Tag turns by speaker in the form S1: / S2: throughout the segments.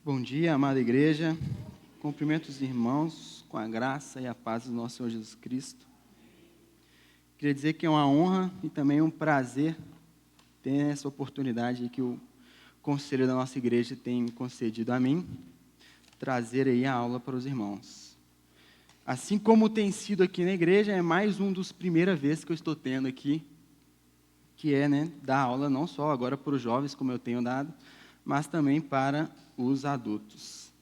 S1: Bom dia, amada igreja. Cumprimento os irmãos com a graça e a paz do nosso Senhor Jesus Cristo. Queria dizer que é uma honra e também um prazer ter essa oportunidade que o conselho da nossa igreja tem concedido a mim, trazer aí a aula para os irmãos. Assim como tem sido aqui na igreja, é mais um dos primeiras vezes que eu estou tendo aqui, que é, dar aula não só agora para os jovens, como eu tenho dado, mas também para os adultos.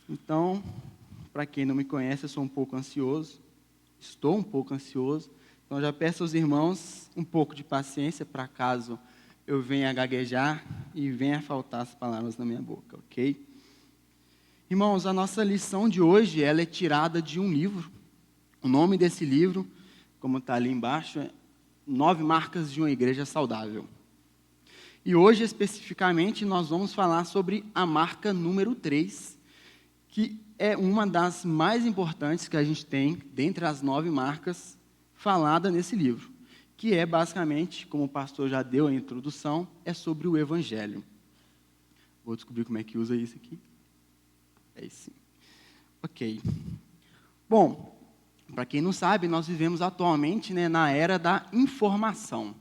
S1: Então, para quem não me conhece, eu sou um pouco ansioso, estou um pouco ansioso, então já peço aos irmãos um pouco de paciência para caso eu venha a gaguejar e venha a faltar as palavras na minha boca, ok? Irmãos, a nossa lição de hoje, ela é tirada de um livro. O nome desse livro, como está ali embaixo, é 9 Marcas de uma Igreja Saudável. E hoje, especificamente, nós vamos falar sobre a marca número 3, que é uma das mais importantes que a gente tem, dentre as 9 marcas, falada nesse livro, que é basicamente, como o pastor já deu a introdução, é sobre o Evangelho. Vou descobrir como é que usa isso aqui. É isso. Ok. Bom, para quem não sabe, nós vivemos atualmente, na era da informação.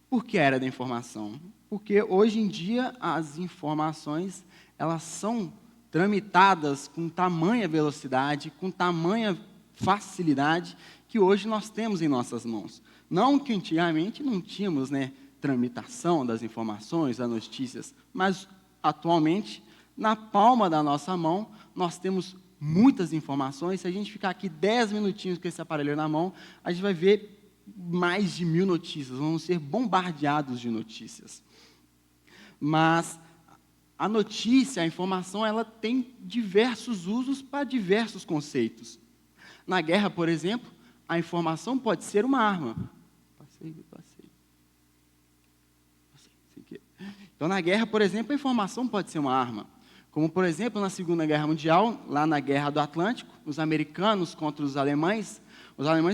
S1: Por que a era da informação? Porque hoje em dia as informações elas são tramitadas com tamanha velocidade, com tamanha facilidade que hoje nós temos em nossas mãos. Não que antigamente não tínhamos, tramitação das informações, das notícias, mas atualmente na palma da nossa mão nós temos muitas informações. Se a gente ficar aqui 10 minutinhos com esse aparelho na mão, a gente vai ver mais de 1000 notícias, vamos ser bombardeados de notícias. Mas a notícia, a informação, ela tem diversos usos para diversos conceitos. Na guerra, por exemplo, a informação pode ser uma arma. Passei. Então, na guerra, por exemplo, a informação pode ser uma arma. Como, por exemplo, na Segunda Guerra Mundial, lá na Guerra do Atlântico, os americanos contra os alemães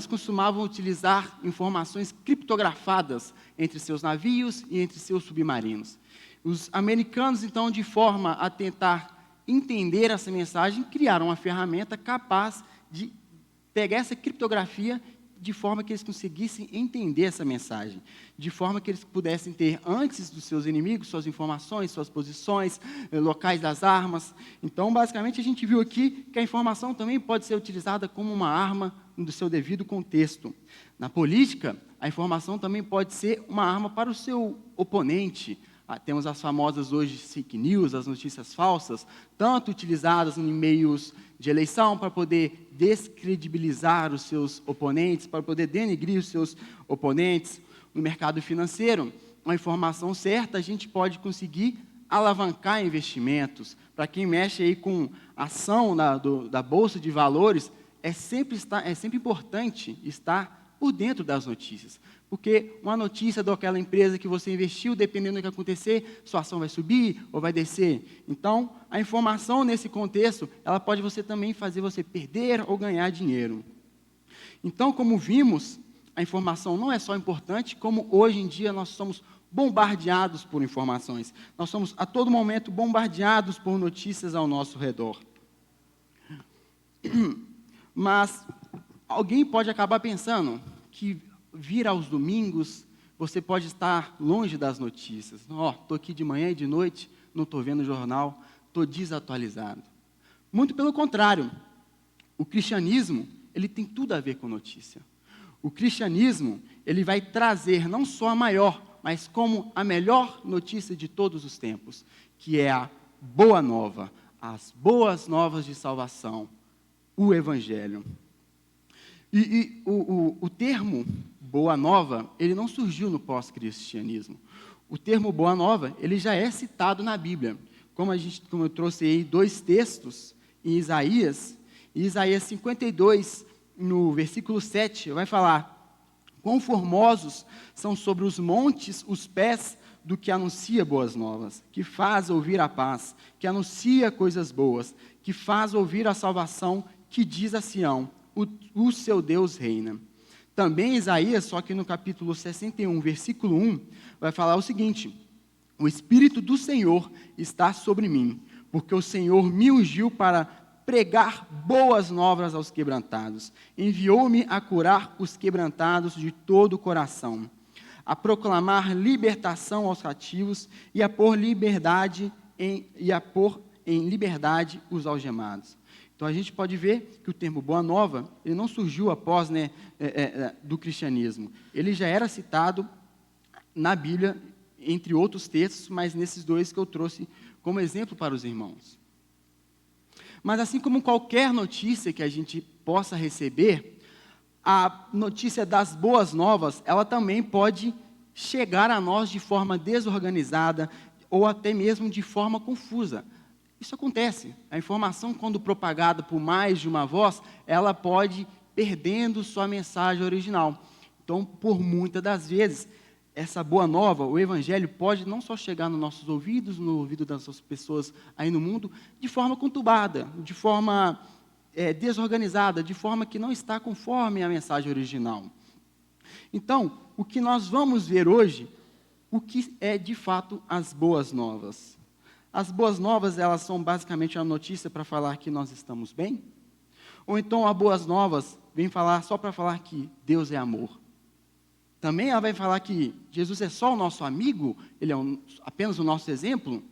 S1: costumavam utilizar informações criptografadas entre seus navios e entre seus submarinos. Os americanos, então, de forma a tentar entender essa mensagem, criaram uma ferramenta capaz de pegar essa criptografia de forma que eles conseguissem entender essa mensagem, de forma que eles pudessem ter, antes dos seus inimigos, suas informações, suas posições, locais das armas. Então, basicamente, a gente viu aqui que a informação também pode ser utilizada como uma arma do seu devido contexto. Na política, a informação também pode ser uma arma para o seu oponente. Temos as famosas hoje fake news, as notícias falsas, tanto utilizadas em meios de eleição para poder descredibilizar os seus oponentes, para poder denegrir os seus oponentes. No mercado financeiro, uma informação certa, a gente pode conseguir alavancar investimentos. Para quem mexe aí com ação da Bolsa de Valores, é sempre importante estar por dentro das notícias. Porque uma notícia daquela empresa que você investiu, dependendo do que acontecer, sua ação vai subir ou vai descer. Então, a informação nesse contexto, ela pode também fazer você perder ou ganhar dinheiro. Então, como vimos, a informação não é só importante, como hoje em dia nós somos bombardeados por informações. Nós somos a todo momento bombardeados por notícias ao nosso redor. Mas alguém pode acabar pensando que vir aos domingos, você pode estar longe das notícias. Estou aqui de manhã e de noite, não estou vendo o jornal, estou desatualizado. Muito pelo contrário, o cristianismo, ele tem tudo a ver com notícia. O cristianismo, ele vai trazer não só a maior, mas como a melhor notícia de todos os tempos, que é a boa nova, as boas novas de salvação, o Evangelho. E o termo Boa Nova, ele não surgiu no pós-cristianismo. O termo Boa Nova, ele já é citado na Bíblia. Como eu trouxe aí 2 textos em Isaías 52, no versículo 7, vai falar: quão formosos são sobre os montes os pés do que anuncia boas novas, que faz ouvir a paz, que anuncia coisas boas, que faz ouvir a salvação, que diz a Sião: o seu Deus reina. Também Isaías, só que no capítulo 61, versículo 1, vai falar o seguinte: o Espírito do Senhor está sobre mim, porque o Senhor me ungiu para pregar boas novas aos quebrantados. Enviou-me a curar os quebrantados de todo o coração, a proclamar libertação aos cativos e a pôr em liberdade os algemados. Então a gente pode ver que o termo Boa Nova, ele não surgiu após do cristianismo. Ele já era citado na Bíblia, entre outros textos, mas nesses dois que eu trouxe como exemplo para os irmãos. Mas assim como qualquer notícia que a gente possa receber, a notícia das boas novas, ela também pode chegar a nós de forma desorganizada ou até mesmo de forma confusa. Isso acontece. A informação, quando propagada por mais de uma voz, ela pode ir perdendo sua mensagem original. Então, por muitas das vezes, essa boa nova, o evangelho, pode não só chegar nos nossos ouvidos, no ouvido das pessoas aí no mundo, de forma conturbada, de forma desorganizada, de forma que não está conforme a mensagem original. Então, o que nós vamos ver hoje, o que é de fato as boas novas. As boas novas, elas são basicamente uma notícia para falar que nós estamos bem? Ou então, as boas novas vem falar só para falar que Deus é amor? Também ela vai falar que Jesus é só o nosso amigo, ele é apenas o nosso exemplo?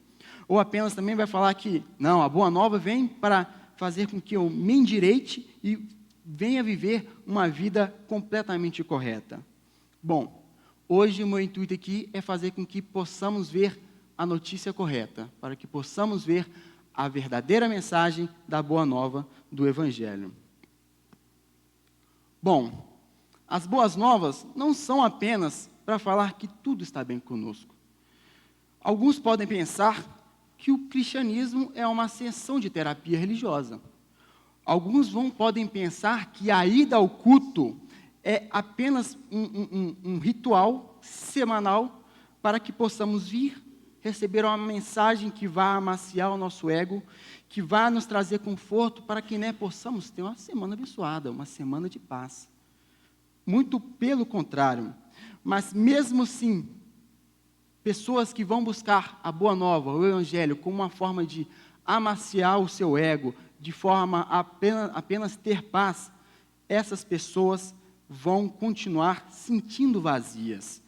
S1: Ou apenas também vai falar que, não, a boa nova vem para fazer com que eu me endireite e venha viver uma vida completamente correta? Bom, hoje o meu intuito aqui é fazer com que possamos ver a notícia correta, para que possamos ver a verdadeira mensagem da boa nova do Evangelho. Bom, as boas novas não são apenas para falar que tudo está bem conosco. Alguns podem pensar que o cristianismo é uma sessão de terapia religiosa. Alguns podem pensar que a ida ao culto é apenas um ritual semanal para que possamos vir receber uma mensagem que vá amaciar o nosso ego, que vá nos trazer conforto para que possamos ter uma semana abençoada, uma semana de paz. Muito pelo contrário. Mas mesmo assim, pessoas que vão buscar a boa nova, o evangelho, como uma forma de amaciar o seu ego, de forma a apenas ter paz, essas pessoas vão continuar sentindo vazias.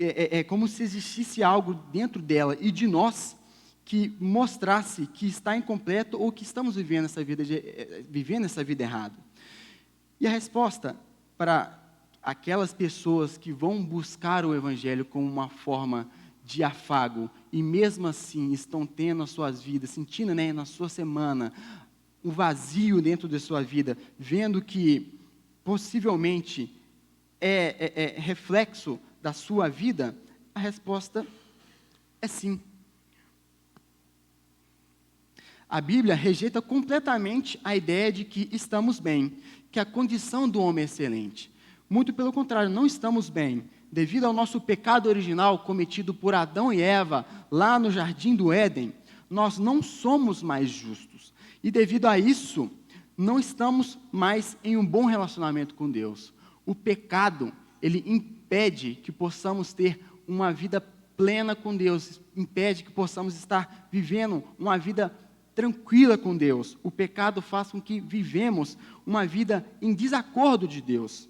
S1: É como se existisse algo dentro dela e de nós que mostrasse que está incompleto ou que estamos vivendo essa vida errada. E a resposta para aquelas pessoas que vão buscar o evangelho como uma forma de afago e mesmo assim estão tendo as suas vidas, sentindo na sua semana o vazio dentro da sua vida, vendo que possivelmente é reflexo da sua vida, a resposta é sim. A Bíblia rejeita completamente a ideia de que estamos bem, que a condição do homem é excelente. Muito pelo contrário, não estamos bem. Devido ao nosso pecado original cometido por Adão e Eva, lá no Jardim do Éden, nós não somos mais justos. E devido a isso, não estamos mais em um bom relacionamento com Deus. O pecado, ele impede que possamos ter uma vida plena com Deus, impede que possamos estar vivendo uma vida tranquila com Deus. O pecado faz com que vivemos uma vida em desacordo de Deus.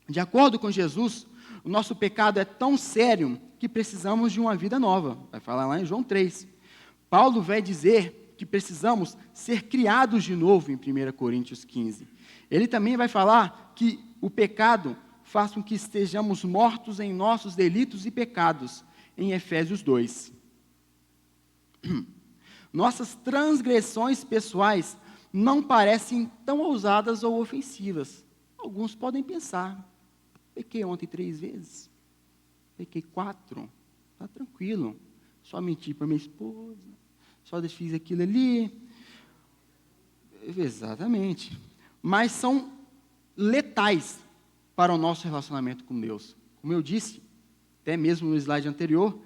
S1: De acordo com Jesus, o nosso pecado é tão sério que precisamos de uma vida nova. Vai falar lá em João 3. Paulo vai dizer que precisamos ser criados de novo em 1 Coríntios 15. Ele também vai falar que o pecado faz com que estejamos mortos em nossos delitos e pecados, em Efésios 2. Nossas transgressões pessoais não parecem tão ousadas ou ofensivas. Alguns podem pensar, pequei ontem 3 vezes, pequei 4, está tranquilo, só menti para minha esposa, só fiz aquilo ali. Exatamente. Mas são letais para o nosso relacionamento com Deus. Como eu disse, até mesmo no slide anterior,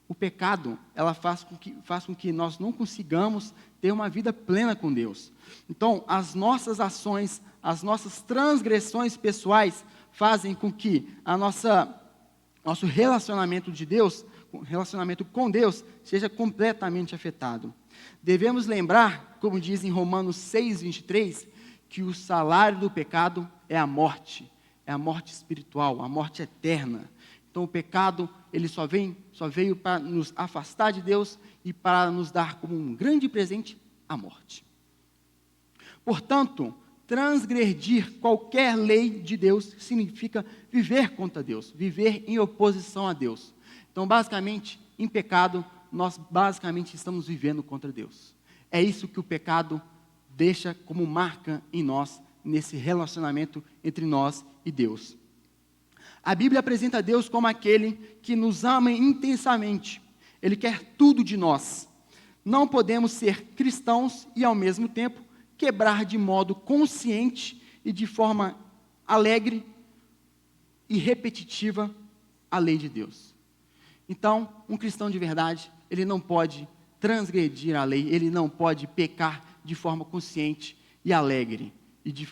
S1: o pecado, ela faz com que nós não consigamos ter uma vida plena com Deus. Então, as nossas ações, as nossas transgressões pessoais fazem com que nosso relacionamento de Deus relacionamento com Deus seja completamente afetado. Devemos lembrar, como diz em Romanos 6:23, que o salário do pecado é a morte espiritual, a morte eterna. Então o pecado, ele só veio para nos afastar de Deus e para nos dar como um grande presente a morte. Portanto, transgredir qualquer lei de Deus significa viver contra Deus, viver em oposição a Deus. Então, basicamente, em pecado, nós basicamente estamos vivendo contra Deus. É isso que o pecado deixa como marca em nós, nesse relacionamento entre nós e Deus. A Bíblia apresenta Deus como aquele que nos ama intensamente. Ele quer tudo de nós. Não podemos ser cristãos e, ao mesmo tempo, quebrar de modo consciente e de forma alegre e repetitiva a lei de Deus. Então, um cristão de verdade, ele não pode transgredir a lei, ele não pode pecar de forma consciente e alegre,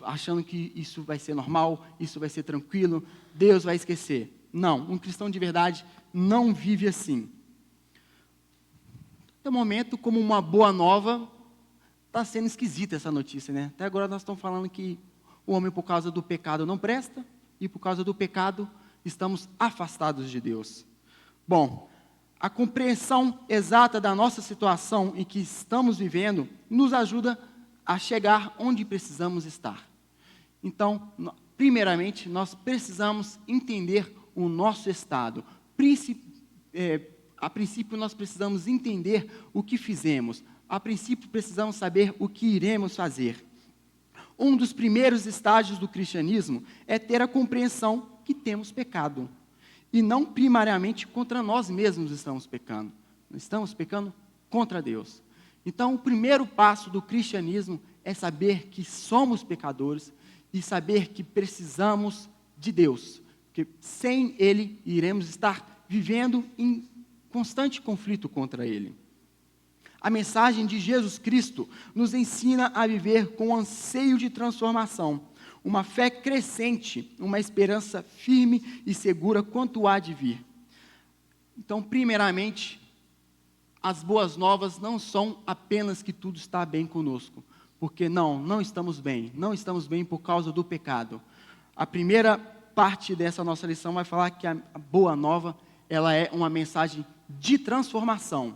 S1: achando que isso vai ser normal, isso vai ser tranquilo, Deus vai esquecer. Não, um cristão de verdade não vive assim. No momento, como uma boa nova, está sendo esquisita essa notícia, né? Até agora nós estamos falando que o homem, por causa do pecado, não presta, e por causa do pecado, estamos afastados de Deus. Bom, a compreensão exata da nossa situação em que estamos vivendo nos ajuda a chegar onde precisamos estar. Então, primeiramente, nós precisamos entender o nosso estado. A princípio, nós precisamos entender o que fizemos. A princípio, precisamos saber o que iremos fazer. Um dos primeiros estágios do cristianismo é ter a compreensão que temos pecado. E não primariamente contra nós mesmos estamos pecando. Nós estamos pecando contra Deus. Então, o primeiro passo do cristianismo é saber que somos pecadores e saber que precisamos de Deus. Porque sem Ele, iremos estar vivendo em constante conflito contra Ele. A mensagem de Jesus Cristo nos ensina a viver com anseio de transformação, uma fé crescente, uma esperança firme e segura quanto há de vir. Então, primeiramente, as boas novas não são apenas que tudo está bem conosco, porque não estamos bem por causa do pecado. A primeira parte dessa nossa lição vai falar que a boa nova, ela é uma mensagem de transformação,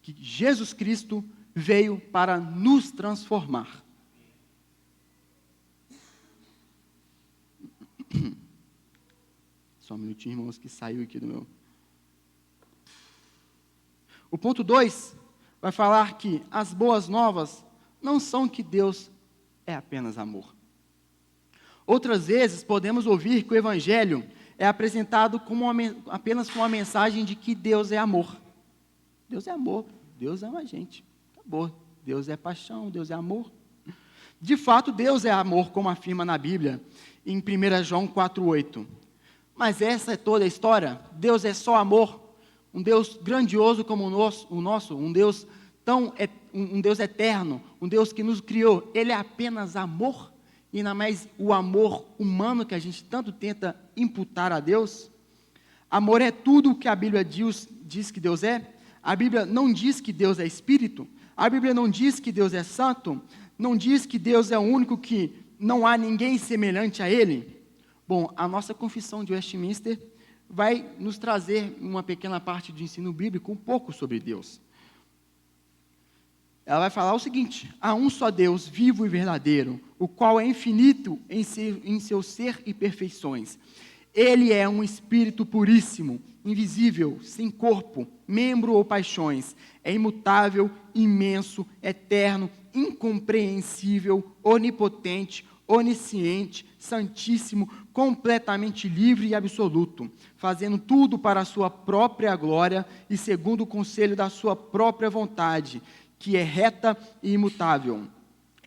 S1: que Jesus Cristo veio para nos transformar. Só um minutinho, irmãos, que saiu aqui do meu... O ponto 2 vai falar que as boas novas não são que Deus é apenas amor. Outras vezes podemos ouvir que o Evangelho é apresentado apenas com a mensagem de que Deus é amor. Deus é amor, Deus ama a gente. Acabou. Deus é paixão, Deus é amor. De fato, Deus é amor, como afirma na Bíblia, em 1 João 4,8. Mas essa é toda a história? Deus é só amor? Um Deus grandioso como o nosso, um Deus eterno, um Deus que nos criou, Ele é apenas amor? E ainda mais o amor humano que a gente tanto tenta imputar a Deus? Amor é tudo o que a Bíblia diz que Deus é? A Bíblia não diz que Deus é Espírito? A Bíblia não diz que Deus é Santo? Não diz que Deus é o único que não há ninguém semelhante a Ele? Bom, a nossa confissão de Westminster vai nos trazer uma pequena parte de ensino bíblico um pouco sobre Deus. Ela vai falar o seguinte: há um só Deus vivo e verdadeiro, o qual é infinito em seu ser e perfeições. Ele é um espírito puríssimo, invisível, sem corpo, membro ou paixões. É imutável, imenso, eterno, incompreensível, onipotente, onisciente, santíssimo, completamente livre e absoluto, fazendo tudo para a sua própria glória e segundo o conselho da sua própria vontade, que é reta e imutável.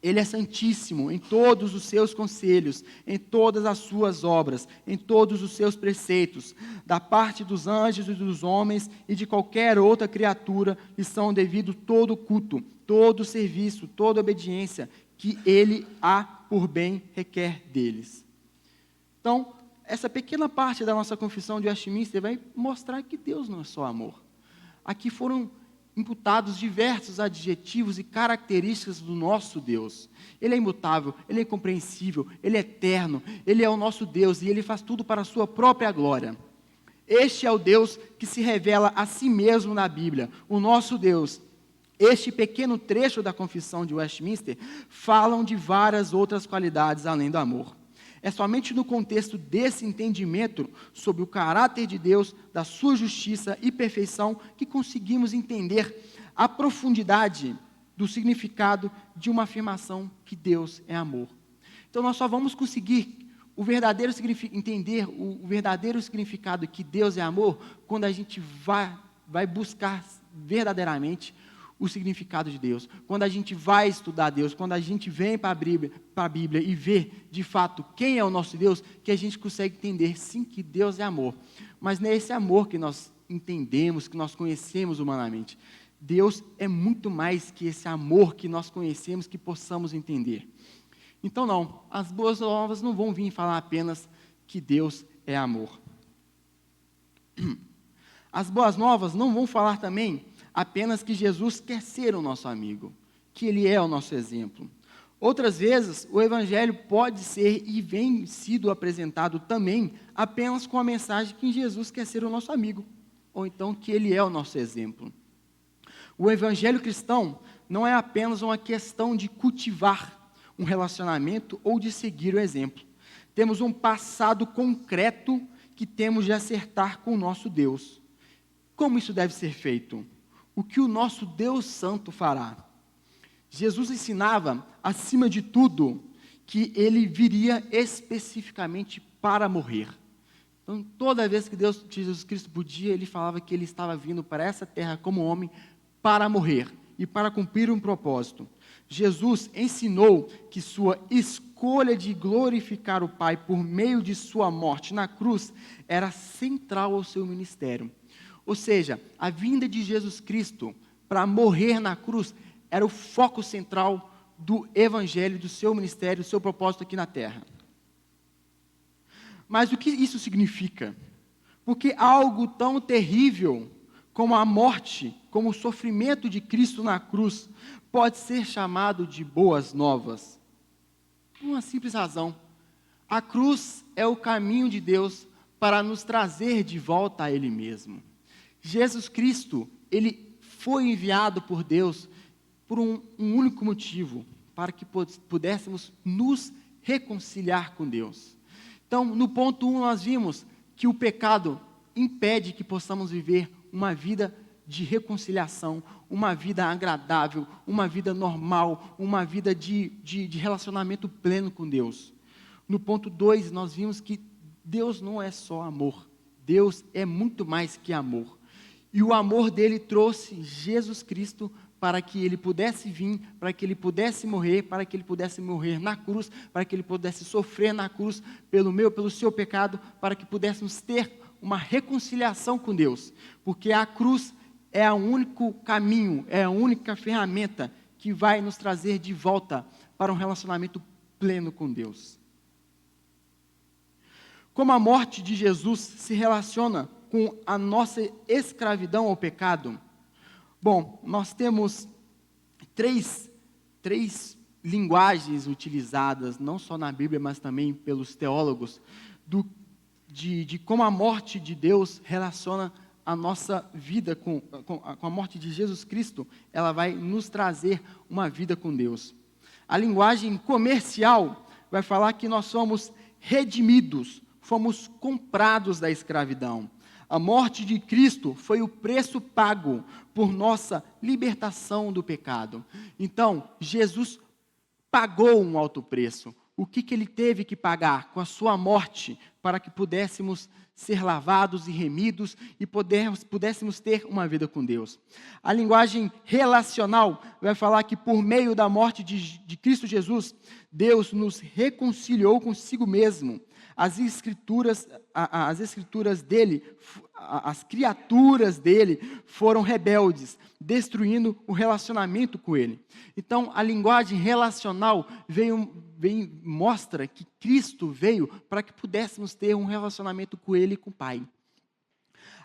S1: Ele é santíssimo em todos os seus conselhos, em todas as suas obras, em todos os seus preceitos. Da parte dos anjos e dos homens e de qualquer outra criatura, lhe são devido todo culto, todo serviço, toda obediência, que ele há por bem requer deles. Então, essa pequena parte da nossa confissão de Westminster vai mostrar que Deus não é só amor. aqui foram imputados diversos adjetivos e características do nosso Deus. Ele é imutável, Ele é incompreensível, Ele é eterno, Ele é o nosso Deus e Ele faz tudo para a sua própria glória. Este é o Deus que se revela a si mesmo na Bíblia, o nosso Deus. Este pequeno trecho da Confissão de Westminster falam de várias outras qualidades além do amor. É somente no contexto desse entendimento sobre o caráter de Deus, da sua justiça e perfeição, que conseguimos entender a profundidade do significado de uma afirmação que Deus é amor. Então nós só vamos conseguir entender o verdadeiro significado que Deus é amor quando a gente vai buscar verdadeiramente o significado de Deus. Quando a gente vai estudar Deus, quando a gente vem para a Bíblia e vê, de fato, quem é o nosso Deus, que a gente consegue entender, sim, que Deus é amor. Mas não é esse amor que nós entendemos, que nós conhecemos humanamente. Deus é muito mais que esse amor que nós conhecemos, que possamos entender. Então, não, as boas novas não vão vir falar apenas que Deus é amor. As boas novas não vão falar também apenas que Jesus quer ser o nosso amigo, que Ele é o nosso exemplo. Outras vezes, o Evangelho pode ser e vem sido apresentado também apenas com a mensagem que Jesus quer ser o nosso amigo, ou então que Ele é o nosso exemplo. O Evangelho cristão não é apenas uma questão de cultivar um relacionamento ou de seguir o exemplo. Temos um passado concreto que temos de acertar com o nosso Deus. Como isso deve ser feito? O que o nosso Deus Santo fará? Jesus ensinava, acima de tudo, que Ele viria especificamente para morrer. Então, toda vez que Jesus Cristo podia, Ele falava que Ele estava vindo para essa terra como homem para morrer e para cumprir um propósito. Jesus ensinou que sua escolha de glorificar o Pai por meio de sua morte na cruz era central ao seu ministério. Ou seja, a vinda de Jesus Cristo para morrer na cruz era o foco central do Evangelho, do seu ministério, do seu propósito aqui na terra. Mas o que isso significa? Porque algo tão terrível como a morte, como o sofrimento de Cristo na cruz, pode ser chamado de boas novas. Por uma simples razão. A cruz é o caminho de Deus para nos trazer de volta a Ele mesmo. Jesus Cristo, Ele foi enviado por Deus por um único motivo, para que pudéssemos nos reconciliar com Deus. Então, no ponto 1, nós vimos que o pecado impede que possamos viver uma vida de reconciliação, uma vida agradável, uma vida normal, uma vida de relacionamento pleno com Deus. No ponto 2, nós vimos que Deus não é só amor, Deus é muito mais que amor. E o amor dele trouxe Jesus Cristo para que ele pudesse vir, para que ele pudesse morrer, para que ele pudesse morrer na cruz, para que ele pudesse sofrer na cruz pelo seu pecado, para que pudéssemos ter uma reconciliação com Deus. Porque a cruz é o único caminho, é a única ferramenta que vai nos trazer de volta para um relacionamento pleno com Deus. Como a morte de Jesus se relaciona com a nossa escravidão ao pecado? Bom, nós temos três linguagens utilizadas, não só na Bíblia, mas também pelos teólogos, de como a morte de Deus relaciona a nossa vida com a morte de Jesus Cristo, ela vai nos trazer uma vida com Deus. A linguagem comercial vai falar que nós somos redimidos, fomos comprados da escravidão. A morte de Cristo foi o preço pago por nossa libertação do pecado. Então, Jesus pagou um alto preço. O que ele teve que pagar? Com a sua morte, para que pudéssemos ser lavados e remidos e pudéssemos ter uma vida com Deus. A linguagem relacional vai falar que por meio da morte de Cristo Jesus, Deus nos reconciliou consigo mesmo. As escrituras dele, as criaturas dele foram rebeldes, destruindo o relacionamento com ele. Então, a linguagem relacional mostra que Cristo veio para que pudéssemos ter um relacionamento com ele e com o Pai.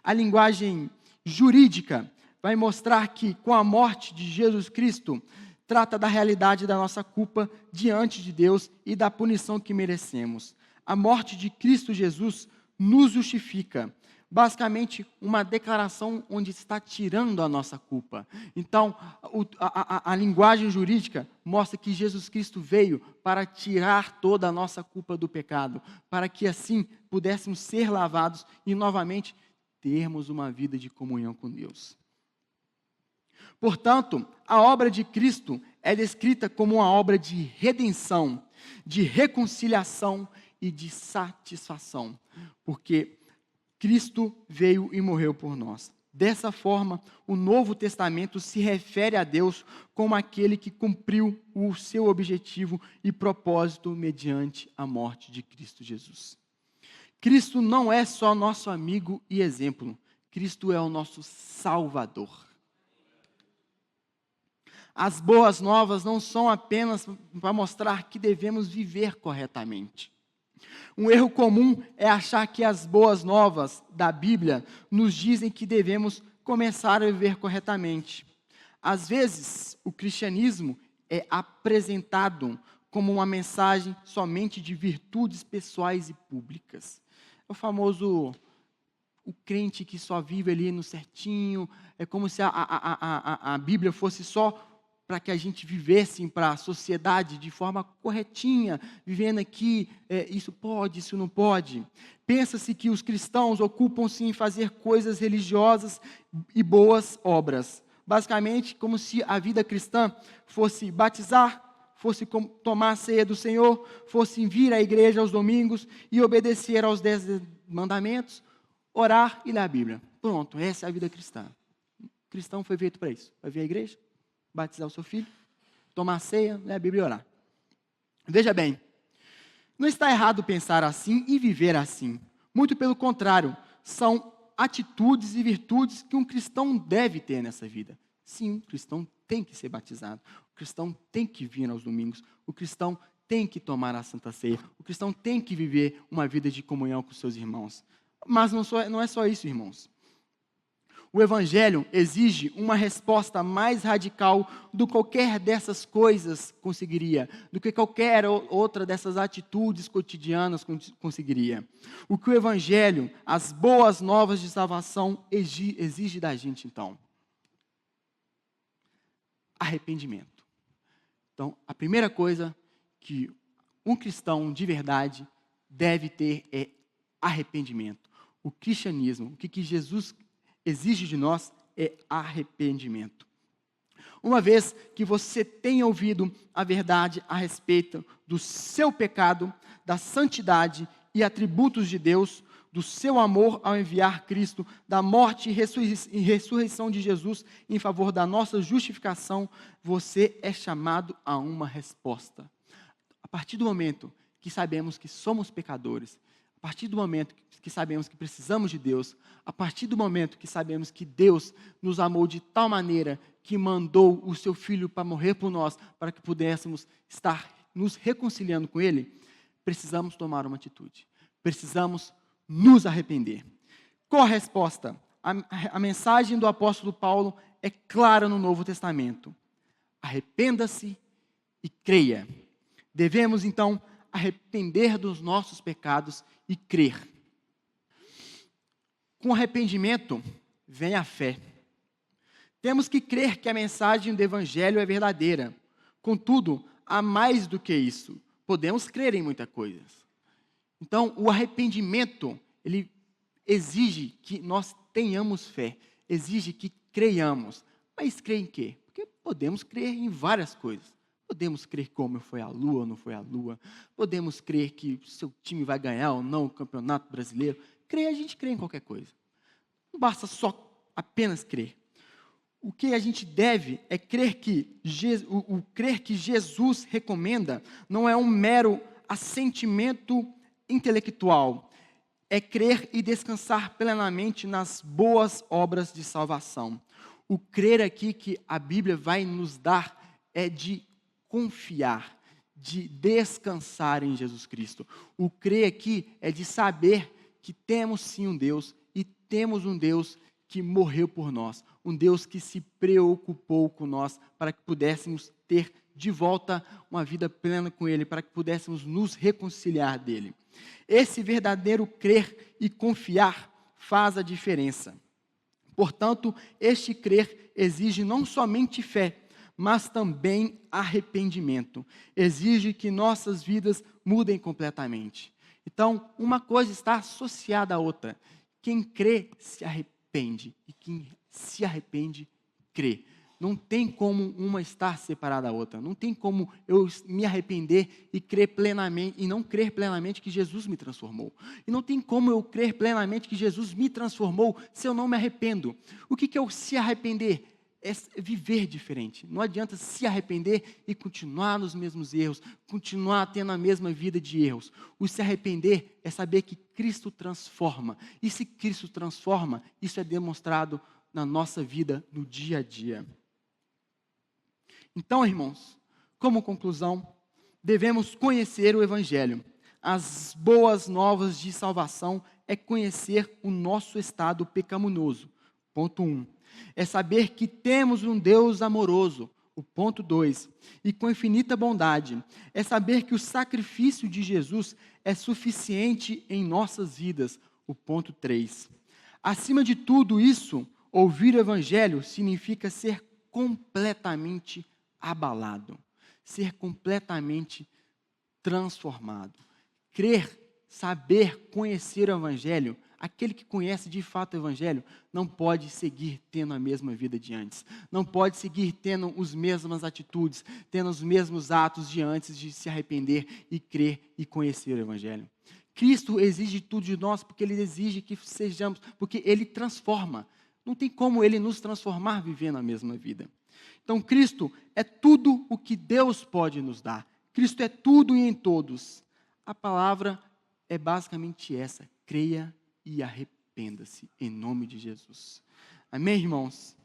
S1: A linguagem jurídica vai mostrar que, com a morte de Jesus Cristo, trata da realidade da nossa culpa diante de Deus e da punição que merecemos. A morte de Cristo Jesus nos justifica. Basicamente, uma declaração onde está tirando a nossa culpa. Então, a linguagem jurídica mostra que Jesus Cristo veio para tirar toda a nossa culpa do pecado, para que assim pudéssemos ser lavados e novamente termos uma vida de comunhão com Deus. Portanto, a obra de Cristo é descrita como uma obra de redenção, de reconciliação e de satisfação, porque Cristo veio e morreu por nós. Dessa forma, o Novo Testamento se refere a Deus como aquele que cumpriu o seu objetivo e propósito mediante a morte de Cristo Jesus. Cristo não é só nosso amigo e exemplo, Cristo é o nosso Salvador. As boas novas não são apenas para mostrar que devemos viver corretamente. Um erro comum é achar que as boas novas da Bíblia nos dizem que devemos começar a viver corretamente. Às vezes, o cristianismo é apresentado como uma mensagem somente de virtudes pessoais e públicas. É o famoso, o crente que só vive ali no certinho, é como se a Bíblia fosse só para que a gente vivesse para a sociedade de forma corretinha, vivendo aqui, isso pode, isso não pode. Pensa-se que os cristãos ocupam-se em fazer coisas religiosas e boas obras. Basicamente, como se a vida cristã fosse batizar, fosse tomar a ceia do Senhor, fosse vir à igreja aos domingos e obedecer aos 10 mandamentos, orar e ler a Bíblia. Pronto, essa é a vida cristã. O cristão foi feito para isso, para vir à igreja, batizar o seu filho, tomar a ceia, ler a Bíblia e orar. Veja bem, não está errado pensar assim e viver assim. Muito pelo contrário, são atitudes e virtudes que um cristão deve ter nessa vida. Sim, o cristão tem que ser batizado, o cristão tem que vir aos domingos, o cristão tem que tomar a Santa Ceia, o cristão tem que viver uma vida de comunhão com seus irmãos. Mas não é só isso, irmãos. O Evangelho exige uma resposta mais radical do que qualquer dessas coisas conseguiria, do que qualquer outra dessas atitudes cotidianas conseguiria. O que o Evangelho, as boas novas de salvação, exige da gente, então? Arrependimento. Então, a primeira coisa que um cristão de verdade deve ter é arrependimento. O cristianismo, o que Jesus exige de nós é arrependimento. Uma vez que você tenha ouvido a verdade a respeito do seu pecado, da santidade e atributos de Deus, do seu amor ao enviar Cristo, da morte e ressurreição de Jesus em favor da nossa justificação, você é chamado a uma resposta. A partir do momento que sabemos que somos pecadores, a partir do momento que sabemos que precisamos de Deus, a partir do momento que sabemos que Deus nos amou de tal maneira que mandou o seu Filho para morrer por nós, para que pudéssemos estar nos reconciliando com Ele, precisamos tomar uma atitude. Precisamos nos arrepender. Qual a resposta? A mensagem do apóstolo Paulo é clara no Novo Testamento. Arrependa-se e creia. Devemos, então, arrepender dos nossos pecados e crer. Com arrependimento vem a fé. Temos que crer que a mensagem do Evangelho é verdadeira. Contudo, há mais do que isso. Podemos crer em muitas coisas. Então, o arrependimento, ele exige que nós tenhamos fé, exige que creiamos. Mas crer em quê? Porque podemos crer em várias coisas. Podemos crer como foi a lua ou não foi a lua. Podemos crer que o seu time vai ganhar ou não o Campeonato Brasileiro. A gente crê em qualquer coisa. Não basta só apenas crer. O que a gente deve é crer que crer que Jesus recomenda não é um mero assentimento intelectual. É crer e descansar plenamente nas boas obras de salvação. O crer aqui que a Bíblia vai nos dar é de confiar, de descansar em Jesus Cristo. O crer aqui é de saber que temos sim um Deus e temos um Deus que morreu por nós, um Deus que se preocupou com nós para que pudéssemos ter de volta uma vida plena com Ele, para que pudéssemos nos reconciliar dele. Esse verdadeiro crer e confiar faz a diferença. Portanto, este crer exige não somente fé, mas também arrependimento. Exige que nossas vidas mudem completamente. Então, uma coisa está associada à outra. Quem crê se arrepende, e quem se arrepende, crê. Não tem como uma estar separada da outra. Não tem como eu me arrepender e crer plenamente, e não crer plenamente que Jesus me transformou. E não tem como eu crer plenamente que Jesus me transformou se eu não me arrependo. O que é o se arrepender? É viver diferente. Não adianta se arrepender e continuar nos mesmos erros, continuar tendo a mesma vida de erros. O se arrepender é saber que Cristo transforma. E se Cristo transforma, isso é demonstrado na nossa vida, no dia a dia. Então, irmãos, como conclusão, devemos conhecer o Evangelho. As boas novas de salvação é conhecer o nosso estado pecaminoso. Ponto 1. É saber que temos um Deus amoroso. O ponto 2. E com infinita bondade. É saber que o sacrifício de Jesus é suficiente em nossas vidas. O ponto 3. Acima de tudo isso, ouvir o Evangelho significa ser completamente abalado, ser completamente transformado. Crer, saber, conhecer o Evangelho, aquele que conhece de fato o Evangelho, não pode seguir tendo a mesma vida de antes, não pode seguir tendo as mesmas atitudes, tendo os mesmos atos de antes de se arrepender e crer e conhecer o Evangelho. Cristo exige tudo de nós porque Ele exige que sejamos, porque Ele transforma. Não tem como Ele nos transformar vivendo a mesma vida. Então, Cristo é tudo o que Deus pode nos dar. Cristo é tudo e em todos. A palavra é basicamente essa: creia e arrependa-se, em nome de Jesus. Amém, irmãos?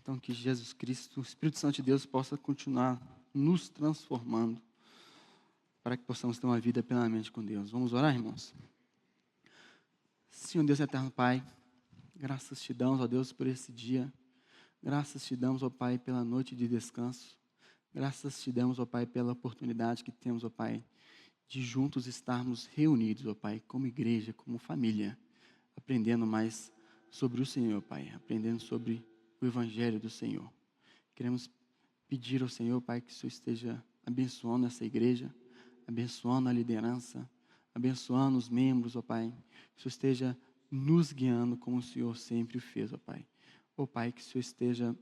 S1: Então, que Jesus Cristo, o Espírito Santo de Deus, possa continuar nos transformando, para que possamos ter uma vida plenamente com Deus. Vamos orar, irmãos? Senhor Deus eterno Pai, graças te damos, ó Deus, por esse dia. Graças te damos, ó Pai, pela noite de descanso. Graças te damos, ó Pai, pela oportunidade que temos, ó Pai, de juntos estarmos reunidos, ó Pai, como igreja, como família, aprendendo mais sobre o Senhor, Pai, aprendendo sobre o Evangelho do Senhor. Queremos pedir ao Senhor, Pai, que o Senhor esteja abençoando essa igreja, abençoando a liderança, abençoando os membros, ó Pai, que o Senhor esteja nos guiando como o Senhor sempre fez, ó Pai. Ó Pai, que o Senhor esteja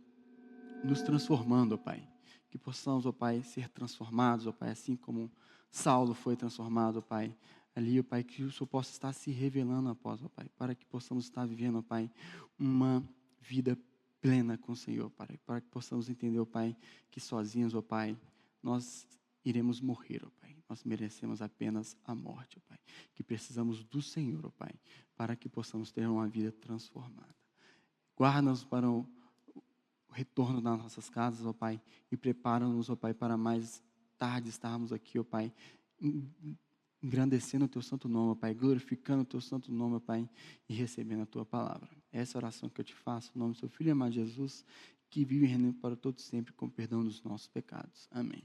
S1: nos transformando, ó Pai. Que possamos, ó Pai, ser transformados, ó Pai, assim como Saulo foi transformado, ó Pai. Ali, ó Pai, que o Senhor possa estar se revelando após, ó Pai, para que possamos estar vivendo, ó Pai, uma vida plena com o Senhor, Pai. Para que possamos entender, ó Pai, que sozinhos, ó Pai, nós iremos morrer, ó Pai. Nós merecemos apenas a morte, ó Pai. Que precisamos do Senhor, ó Pai, para que possamos ter uma vida transformada. Guarda-nos para o retorno das nossas casas, ó Pai, e prepara-nos, ó Pai, para mais tarde estarmos aqui, ó Pai, engrandecendo o Teu santo nome, ó Pai, glorificando o Teu santo nome, ó Pai, e recebendo a Tua palavra. Essa é a oração que eu te faço, em nome do Seu Filho amado Jesus, que vive e reina para todos sempre, com perdão dos nossos pecados. Amém.